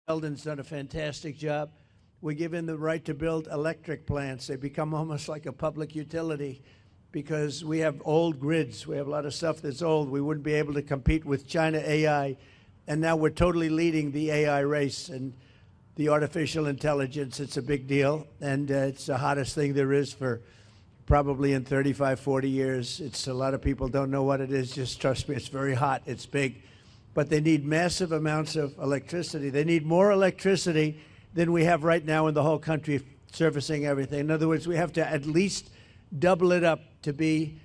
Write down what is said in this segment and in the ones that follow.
Eldon's done a fantastic job. We give him the right to build electric plants. They become almost like a public utility because we have old grids. We have a lot of stuff that's old. We wouldn't be able to compete with China AI. And now we're totally leading the AI race and the artificial intelligence. It's a big deal. And it's the hottest thing there is for probably in 35, 40 years. It's a lot of people don't know what it is. Just trust me, it's very hot. It's big. But they need massive amounts of electricity. They need more electricity than we have right now in the whole country servicing everything. In other words, we have to at least double it up to be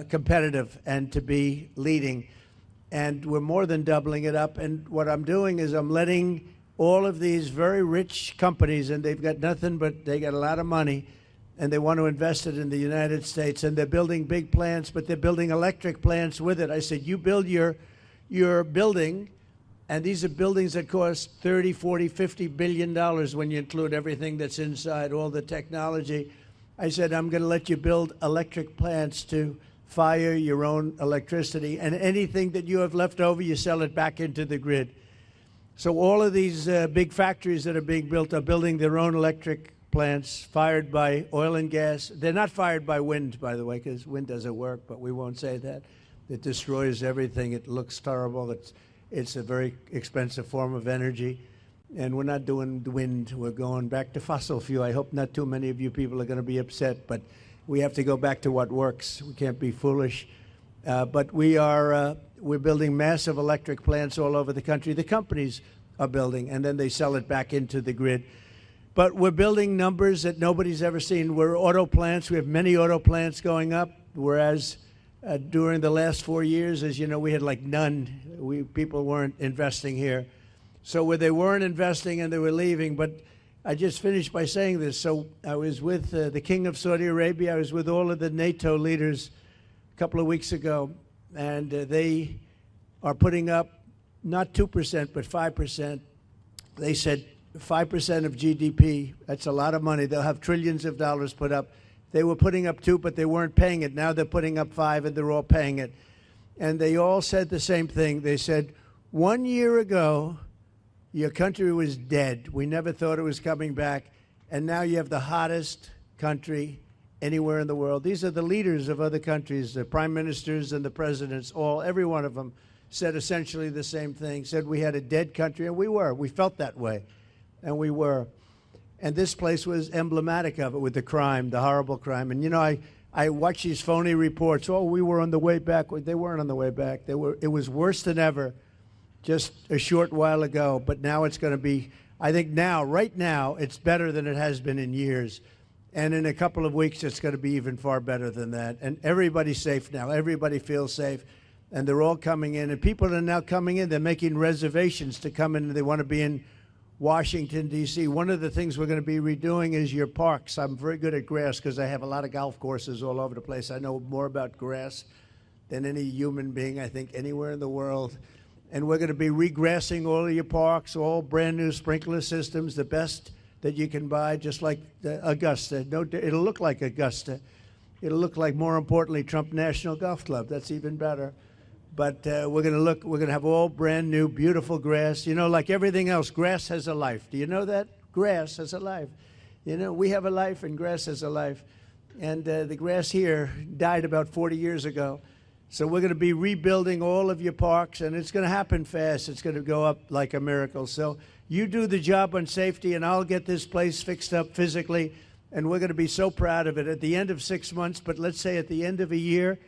competitive and to be leading. And we're more than doubling it up. And what I'm doing is I'm letting all of these very rich companies, and they've got nothing but they got a lot of money, and they want to invest it in the United States. And they're building big plants, but they're building electric plants with it. I said, you build your building, and these are buildings that cost 30, 40, 50 billion dollars when you include everything that's inside, all the technology. I said, I'm going to let you build electric plants to fire your own electricity, and anything that you have left over, you sell it back into the grid. So all of these big factories that are being built are building their own electric plants fired by oil and gas. They're not fired by wind, by the way, because wind doesn't work, but we won't say that. It destroys everything. It looks terrible. It's a very expensive form of energy. And we're not doing the wind. We're going back to fossil fuel. I hope not too many of you people are going to be upset, but we have to go back to what works. We can't be foolish. But we're building massive electric plants all over the country. The companies are building, and then they sell it back into the grid. But we're building numbers that nobody's ever seen. We're auto plants. We have many auto plants going up, whereas during the last 4 years, as you know, we had like none. People weren't investing here. So where they weren't investing and they were leaving, but I just finished by saying this. So I was with the King of Saudi Arabia. I was with all of the NATO leaders a couple of weeks ago, and they are putting up not 2%, but 5%. They said 5% of GDP, that's a lot of money. They'll have trillions of dollars put up. They were putting up 2, but they weren't paying it. Now they're putting up 5, and they're all paying it. And they all said the same thing. They said, 1 year ago, your country was dead. We never thought it was coming back. And now you have the hottest country anywhere in the world. These are the leaders of other countries, the prime ministers and the presidents, every one of them said essentially the same thing, said we had a dead country, and we were. We felt that way, and we were. And this place was emblematic of it with the crime, the horrible crime. And, you know, I watch these phony reports. Oh, we were on the way back. They weren't on the way back. It was worse than ever just a short while ago. But now it's going to be, I think now, right now, it's better than it has been in years. And in a couple of weeks, it's going to be even far better than that. And everybody's safe now. Everybody feels safe. And they're all coming in. And people are now coming in. They're making reservations to come in. They want to be in Washington, D.C. One of the things we're going to be redoing is your parks. I'm very good at grass because I have a lot of golf courses all over the place. I know more about grass than any human being, I think, anywhere in the world. And we're going to be regrassing all of your parks, all brand new sprinkler systems, the best that you can buy, just like Augusta. No, it'll look like Augusta. It'll look like, more importantly, Trump National Golf Club. That's even better. But we're going to have all brand new, beautiful grass. You know, like everything else, grass has a life. Do you know that? Grass has a life. You know, we have a life and grass has a life. And the grass here died about 40 years ago. So we're going to be rebuilding all of your parks, and it's going to happen fast. It's going to go up like a miracle. So you do the job on safety, and I'll get this place fixed up physically, and we're going to be so proud of it at the end of 6 months. But let's say at the end of a year,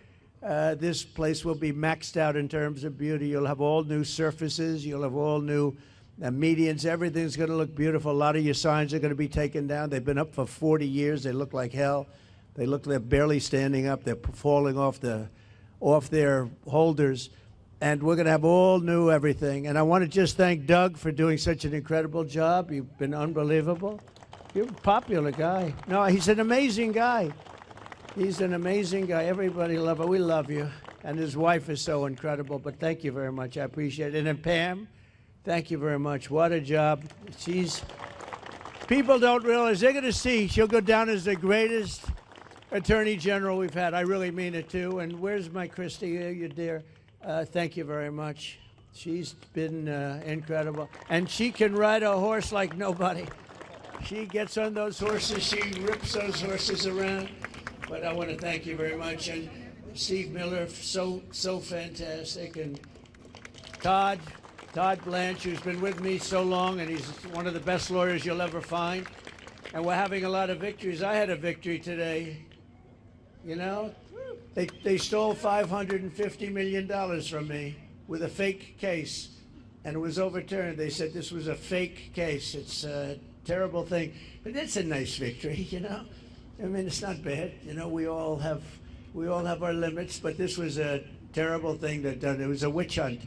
this place will be maxed out in terms of beauty. You'll have all new surfaces. You'll have all new medians. Everything's going to look beautiful. A lot of your signs are going to be taken down. They've been up for 40 years. They look like hell. They're barely standing up. They're falling off their holders. And we're going to have all new everything. And I want to just thank Doug for doing such an incredible job. You've been unbelievable. You're a popular guy. No, he's an amazing guy. He's an amazing guy. Everybody loves him. We love you. And his wife is so incredible. But thank you very much. I appreciate it. And then Pam, thank you very much. What a job. People don't realize, they're going to see she'll go down as the greatest Attorney General we've had. I really mean it, too. And where's my Christy? You dear. Thank you very much. She's been incredible. And she can ride a horse like nobody. She gets on those horses. She rips those horses around. But I want to thank you very much. And Steve Miller, so fantastic. And Todd Blanche, who's been with me so long, and he's one of the best lawyers you'll ever find. And we're having a lot of victories. I had a victory today. You know, they stole $550 million from me with a fake case, and it was overturned. They said this was a fake case. It's a terrible thing, but it's a nice victory, you know. I mean, it's not bad. You know, we all have our limits, but this was a terrible thing that done. It was a witch hunt,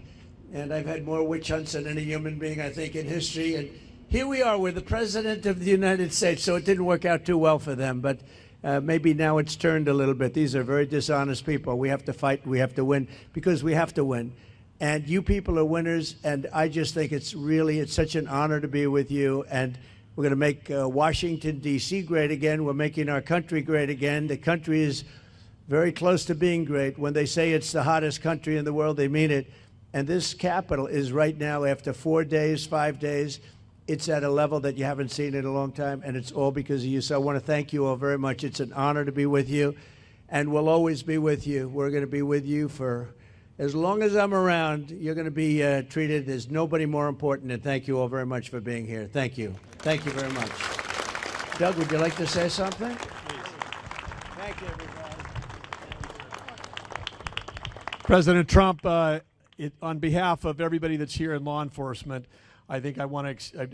and I've had more witch hunts than any human being, I think, in history. And here we are with the President of the United States, so it didn't work out too well for them, but maybe now it's turned a little bit. These are very dishonest people. We have to fight. We have to win because we have to win. And you people are winners, and I just think it's such an honor to be with you. And we're going to make Washington, D.C. great again. We're making our country great again. The country is very close to being great. When they say it's the hottest country in the world, they mean it. And this Capitol is right now, after 4 days, 5 days, it's at a level that you haven't seen in a long time, and it's all because of you. So I want to thank you all very much. It's an honor to be with you, and we'll always be with you. We're going to be with you for as long as I'm around. You're going to be treated as nobody more important, and thank you all very much for being here. Thank you. Thank you very much. Doug, would you like to say something? Please. Thank you, everybody. President Trump, on behalf of everybody that's here in law enforcement, I think I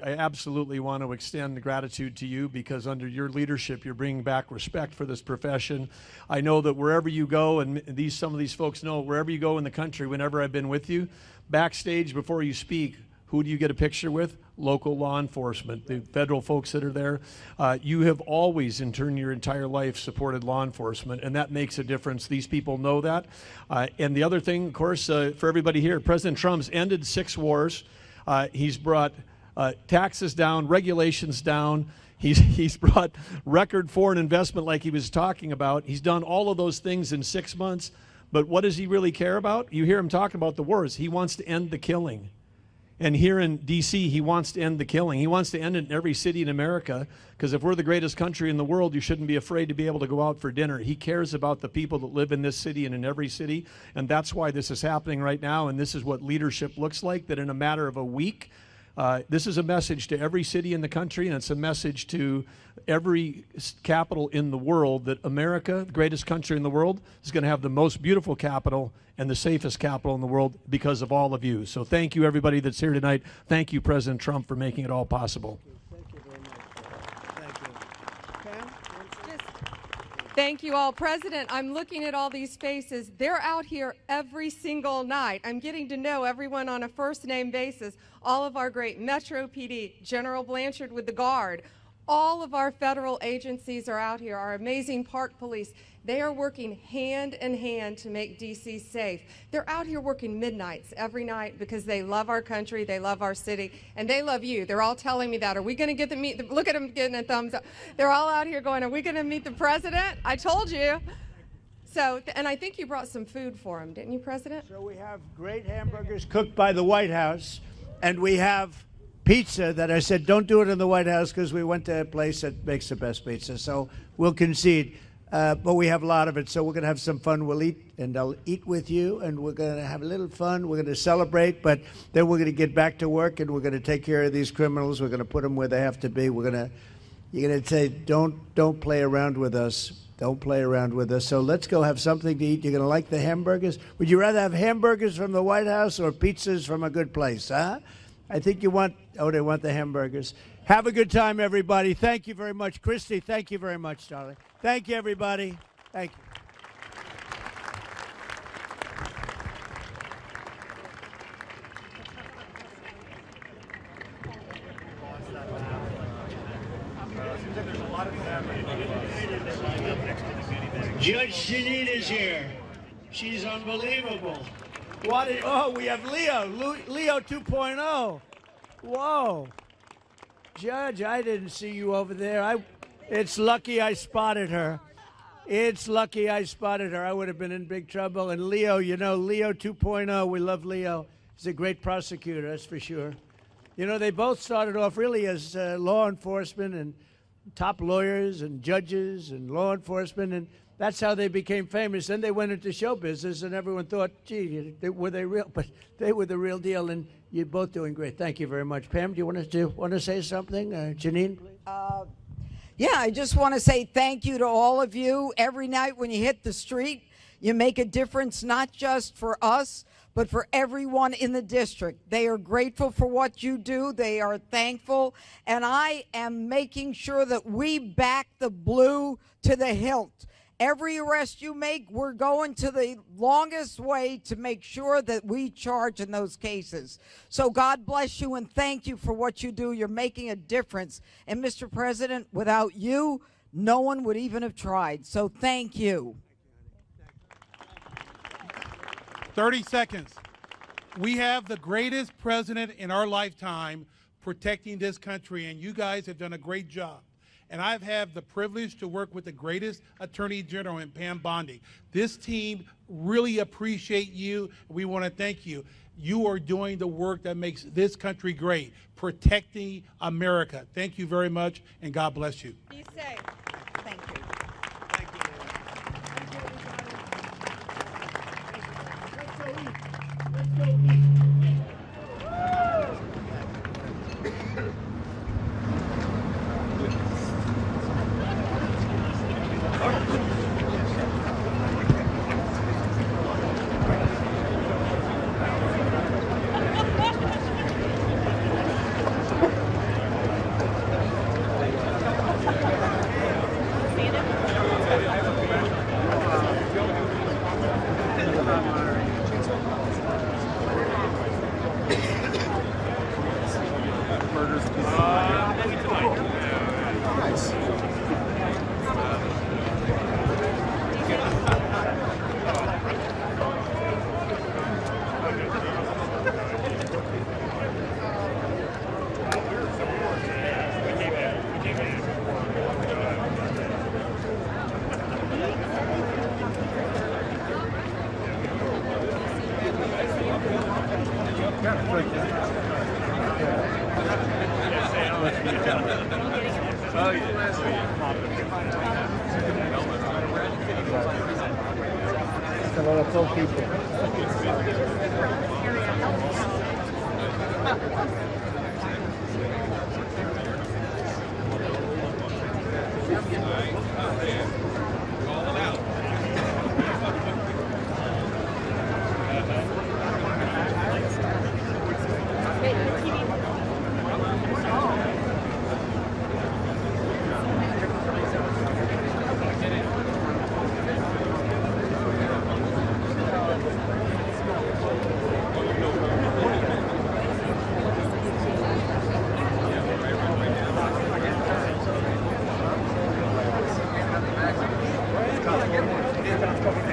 absolutely want to extend gratitude to you, because under your leadership, you're bringing back respect for this profession. I know that wherever you go, and some of these folks know, wherever you go in the country, whenever I've been with you, backstage before you speak, who do you get a picture with? Local law enforcement, the federal folks that are there. You have always, in turn, your entire life, supported law enforcement, and that makes a difference. These people know that. And the other thing, of course, for everybody here, President Trump's ended 6 wars. He's brought taxes down, regulations down. He's brought record foreign investment like he was talking about. He's done all of those things in 6 months. But what does he really care about? You hear him talking about the wars. He wants to end the killing. And here in D.C., he wants to end the killing. He wants to end it in every city in America, because if we're the greatest country in the world, you shouldn't be afraid to be able to go out for dinner. He cares about the people that live in this city and in every city, and that's why this is happening right now, and this is what leadership looks like, that in a matter of a week, this is a message to every city in the country, and it's a message to every capital in the world that America, the greatest country in the world, is going to have the most beautiful capital and the safest capital in the world because of all of you. So thank you, everybody that's here tonight. Thank you, President Trump, for making it all possible. Thank you very much. Thank you. Pam? Thank you all. President, I'm looking at all these faces. They're out here every single night. I'm getting to know everyone on a first-name basis. All of our great Metro PD, General Blanchard with the Guard, all of our federal agencies are out here, our amazing park police. They are working hand in hand to make D.C. safe. They're out here working midnights every night because they love our country, they love our city, and they love you. They're all telling me that. Are we going to get to meet look at them getting a thumbs up. They're all out here going, are we going to meet the president? I told you. So, and I think you brought some food for him, didn't you, President? So we have great hamburgers cooked by the White House, and we have pizza that I said don't do it in the White House because we went to a place that makes the best pizza. So we'll concede. But we have a lot of it, so we're going to have some fun. We'll eat, and I'll eat with you, and we're going to have a little fun. We're going to celebrate, but then we're going to get back to work, and we're going to take care of these criminals. We're going to put them where they have to be. You're going to say, don't play around with us. Don't play around with us. So let's go have something to eat. You're going to like the hamburgers? Would you rather have hamburgers from the White House or pizzas from a good place, huh? I think you want, they want the hamburgers. Have a good time, everybody. Thank you very much. Christy, thank you very much, darling. Thank you, everybody. Thank you. Judge Janine is here. She's unbelievable. We have Leo 2.0. Whoa. Judge, I didn't see you over there. It's lucky I spotted her. It's lucky I spotted her. I would have been in big trouble. And Leo, Leo 2.0, we love Leo. He's a great prosecutor, that's for sure. You know, they both started off really as law enforcement and top lawyers and judges and law enforcement, and that's how they became famous. Then they went into show business, and everyone thought, gee, were they real? But they were the real deal, and you're both doing great. Thank you very much. Pam, do you want to say something? Janine, please. Yeah, I just want to say thank you to all of you. Every night when you hit the street, you make a difference, not just for us, but for everyone in the district. They are grateful for what you do. They are thankful. And I am making sure that we back the blue to the hilt. Every arrest you make, we're going to the longest way to make sure that we charge in those cases. So God bless you and thank you for what you do. You're making a difference. And Mr. President, without you, no one would even have tried. So thank you. 30 seconds. We have the greatest president in our lifetime protecting this country, and you guys have done a great job. And I've had the privilege to work with the greatest Attorney General in Pam Bondi. This team really appreciate you. We want to thank you. You are doing the work that makes this country great, protecting America. Thank you very much, and God bless you. Be safe. Thank you. Come